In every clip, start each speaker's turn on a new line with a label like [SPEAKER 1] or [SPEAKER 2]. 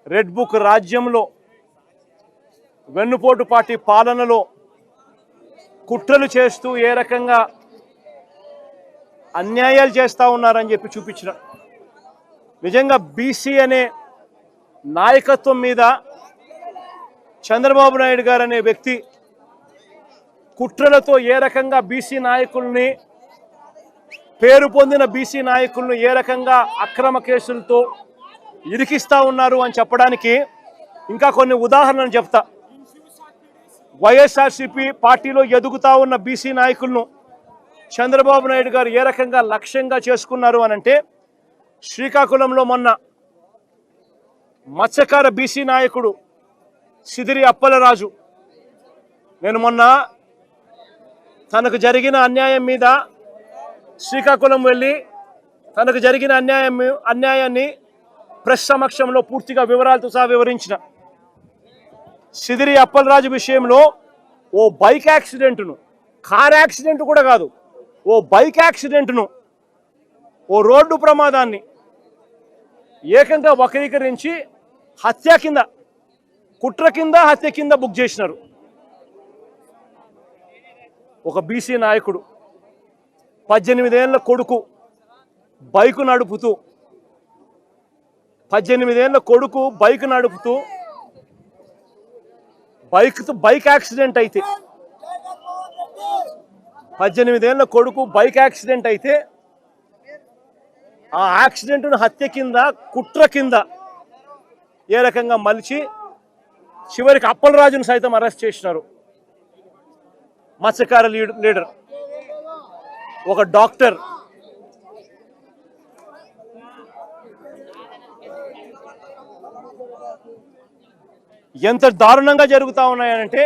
[SPEAKER 1] Red book రాజ్యంలో వెన్నుపోటు party పాలనలో కుట్రలు చేస్తూ ఏ రకంగా అన్యాయాలు చేస్తూ ఉన్నారని చెప్పి చూపించిన నిజంగా బీసీ అనే నాయకత్వం మీద చంద్రబాబు నాయుడు గారు అనే వ్యక్తి కుట్రలతో ఏ రకంగా బీసీ నాయకుల్ని పేరు పొందిన బీసీ నాయకులను ఏ రకంగా అక్రమ కేసులతో ఇరికిస్తూ ఉన్నారు అని చెప్పడానికి ఇంకా కొన్ని ఉదాహరణలు చెప్తా. వైఎస్ఆర్సీపీ పార్టీలో ఎదుగుతూ ఉన్న బీసీ నాయకులను చంద్రబాబు నాయుడు గారు ఏ రకంగా లక్ష్యంగా చేసుకున్నారు అనంటే, శ్రీకాకుళంలో మొన్న మత్స్యకార బీసీ నాయకుడు సిదిరి అప్పలరాజు నేను మొన్న తనకు జరిగిన అన్యాయం మీద శ్రీకాకుళం వెళ్ళి తనకు జరిగిన అన్యాయాన్ని ప్రెస్ సమక్షంలో పూర్తిగా వివరాలతో సహా వివరించిన. సిదిరి అప్పలరాజు విషయంలో ఓ బైక్ యాక్సిడెంట్ను, కార్ యాక్సిడెంట్ కూడా కాదు, ఓ బైక్ యాక్సిడెంట్ను, ఓ రోడ్డు ప్రమాదాన్ని ఏకంగా వక్రీకరించి హత్య కింద, కుట్ర కింద, హత్య కింద బుక్ చేసినారు. ఒక బీసీ నాయకుడు 18 ఏళ్ల కొడుకు బైకు నడుపుతూ 18 ఏళ్ల కొడుకు బైక్ నడుపుతూ బైక్ యాక్సిడెంట్ అయితే 18 ఏళ్ల కొడుకు బైక్ యాక్సిడెంట్ అయితే ఆ యాక్సిడెంట్ను హత్య కింద, కుట్ర కింద ఏ రకంగా మలిచి చివరికి అప్పలరాజును సైతం అరెస్ట్ చేసినారు. మత్స్యకార లీడర్, ఒక డాక్టర్, ఎంత దారుణంగా జరుగుతూ ఉన్నాయనంటే,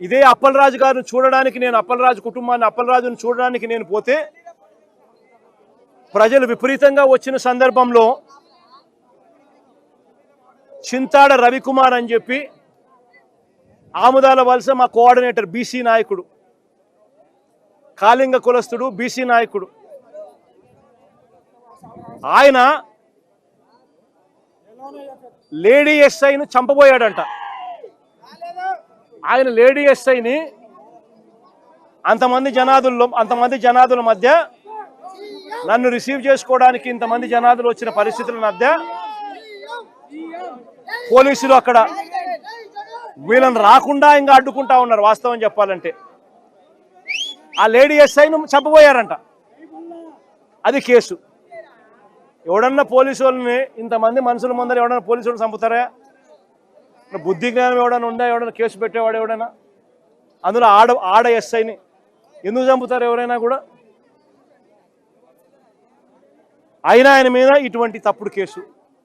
[SPEAKER 1] ఇదే అప్పలరాజు గారిని చూడడానికి నేను, అప్పలరాజు కుటుంబాన్ని, అప్పలరాజును చూడడానికి నేను పోతే ప్రజలు విపరీతంగా వచ్చిన సందర్భంలో చింతాడ రవికుమార్ అని చెప్పి ఆముదాల వలస మా కోఆర్డినేటర్, బీసీ నాయకుడు, కాళింగ కులస్తుడు, బీసీ నాయకుడు, ఆయన లేడీ ఎస్ఐను చంపబోయాడంట. ఆయన లేడీ ఎస్ఐని అంతమంది జనాదుల మధ్య నన్ను రిసీవ్ చేసుకోవడానికి ఇంతమంది జనాదులు వచ్చిన పరిస్థితుల మధ్య పోలీసులు అక్కడ వీళ్ళని రాకుండా ఇంకా అడ్డుకుంటా ఉన్నారు. వాస్తవం చెప్పాలంటే ఆ లేడీ ఎస్ఐను చంపబోయారంట. అది కేసు. ఎవడన్నా పోలీసు వాళ్ళని, ఇంతమంది మనుషుల ముందర ఎవడన్నా పోలీసు వాళ్ళని చంపుతారా? బుద్ధి జ్ఞానం ఎవడన్నా ఉందా? ఎవడన్నా కేసు పెట్టేవాడు ఎవడైనా? అందులో ఆడ ఎస్ఐని ఎందుకు చంపుతారు ఎవరైనా కూడా? అయినా ఆయన మీద ఇటువంటి తప్పుడు కేసు,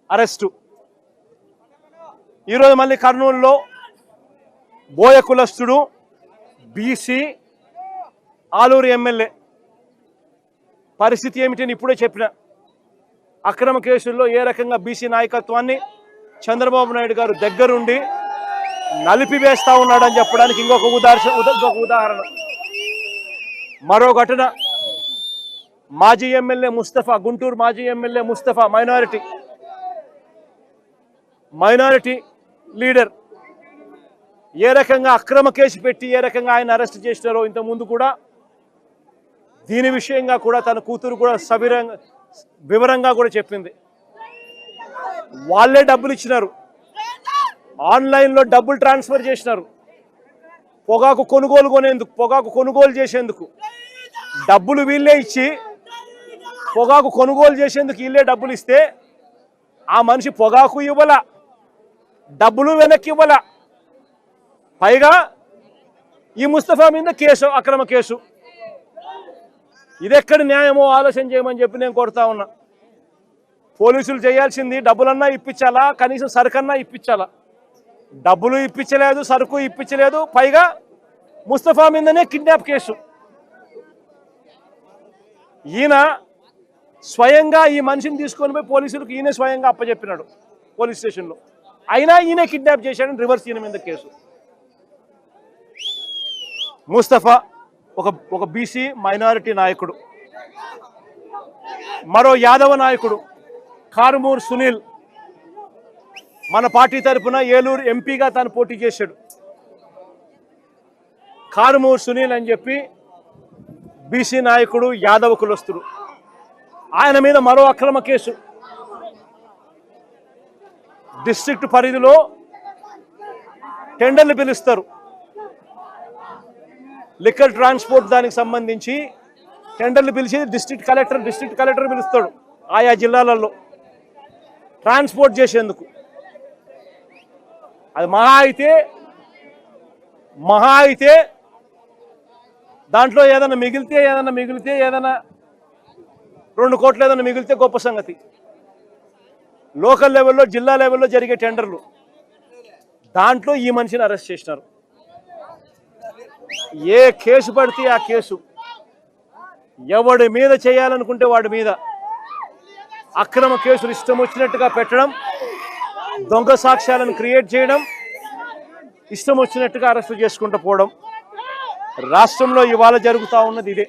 [SPEAKER 1] అరెస్టు. ఈరోజు మళ్ళీ కర్నూలులో బోయ కులస్తుడు, బీసీ, ఆలూరు ఎమ్మెల్యే పరిస్థితి ఏమిటని ఇప్పుడే చెప్పిన. అక్రమ కేసుల్లో ఏ రకంగా బీసీ నాయకత్వాన్ని చంద్రబాబు నాయుడు గారు దగ్గరుండి నలిపివేస్తా ఉన్నాడని చెప్పడానికి ఇంకొక ఉదాహరణ. మరో ఘటన, మాజీ ఎమ్మెల్యే ముస్తఫా, గుంటూరు మాజీ ఎమ్మెల్యే ముస్తఫా, మైనారిటీ లీడర్, ఏ రకంగా అక్రమ కేసు పెట్టి ఏ రకంగా ఆయన అరెస్ట్ చేసినారో ఇంతకుముందు కూడా దీని విషయంగా కూడా తన కూతురు కూడా వివరంగా కూడా చెప్పింది. వాళ్ళే డబ్బులు ఇచ్చినారు, ఆన్లైన్లో డబ్బులు ట్రాన్స్ఫర్ చేసినారు. పొగాకు కొనుగోలు చేసేందుకు డబ్బులు వీళ్ళే ఇచ్చి, పొగాకు కొనుగోలు చేసేందుకు వీళ్ళే డబ్బులు ఇస్తే ఆ మనిషి పొగాకు ఇవ్వాల, డబ్బులు వెనక్కి ఇవ్వాల. పైగా ఈ ముస్తఫా మీద కేసు, అక్రమ కేసు. ఇదెక్కడి న్యాయమో ఆలోచన చేయమని చెప్పి నేను కోరుతా ఉన్నా. పోలీసులు చేయాల్సింది డబ్బులన్నా ఇప్పించాలా, కనీసం సరుకన్నా ఇప్పించాలా. డబ్బులు ఇప్పించలేదు, సరుకు ఇప్పించలేదు, పైగా ముస్తఫా మీదనే కిడ్నాప్ కేసు. ఈయన స్వయంగా ఈ మనిషిని తీసుకొని పోయి పోలీసులకు ఈయన స్వయంగా అప్పచెప్పినాడు పోలీస్ స్టేషన్లో. అయినా ఈయనే కిడ్నాప్ చేశాడని రివర్స్ ఈయన మీద కేసు. ముస్తఫా ఒక బీసీ మైనారిటీ నాయకుడు. మరో యాదవ నాయకుడు కారుమూరు సునీల్, మన పార్టీ తరఫున ఏలూరు ఎంపీగా తాను పోటీ చేశాడు. కారుమూరు సునీల్ అని చెప్పి బీసీ నాయకుడు, యాదవ కులస్తుడు. ఆయన మీద మరో అక్రమ కేసు. డిస్ట్రిక్ట్ పరిధిలో టెండర్లు పిలుస్తారు. లిక్కర్ ట్రాన్స్పోర్ట్ దానికి సంబంధించి టెండర్లు పిలిచి డిస్ట్రిక్ట్ కలెక్టర్ పిలుస్తాడు ఆయా జిల్లాలలో ట్రాన్స్పోర్ట్ చేసేందుకు. అది మహా అయితే దాంట్లో ఏదైనా మిగిలితే 2 కోట్లు ఏదైనా మిగిలితే గొప్ప సంగతి. లోకల్ లెవెల్లో, జిల్లా లెవెల్లో జరిగే టెండర్లు, దాంట్లో ఈ మనిషిని అరెస్ట్ చేసినారు. ఏ కేసు పడితే ఆ కేసు, ఎవడి మీద చేయాలనుకుంటే వాడి మీద అక్రమ కేసులు ఇష్టం వచ్చినట్టుగా పెట్టడం, దొంగ సాక్ష్యాలను క్రియేట్ చేయడం, ఇష్టం వచ్చినట్టుగా అరెస్టు చేసుకుంటూ పోవడం రాష్ట్రంలో ఇవాళ జరుగుతూ ఉన్నది ఇదే.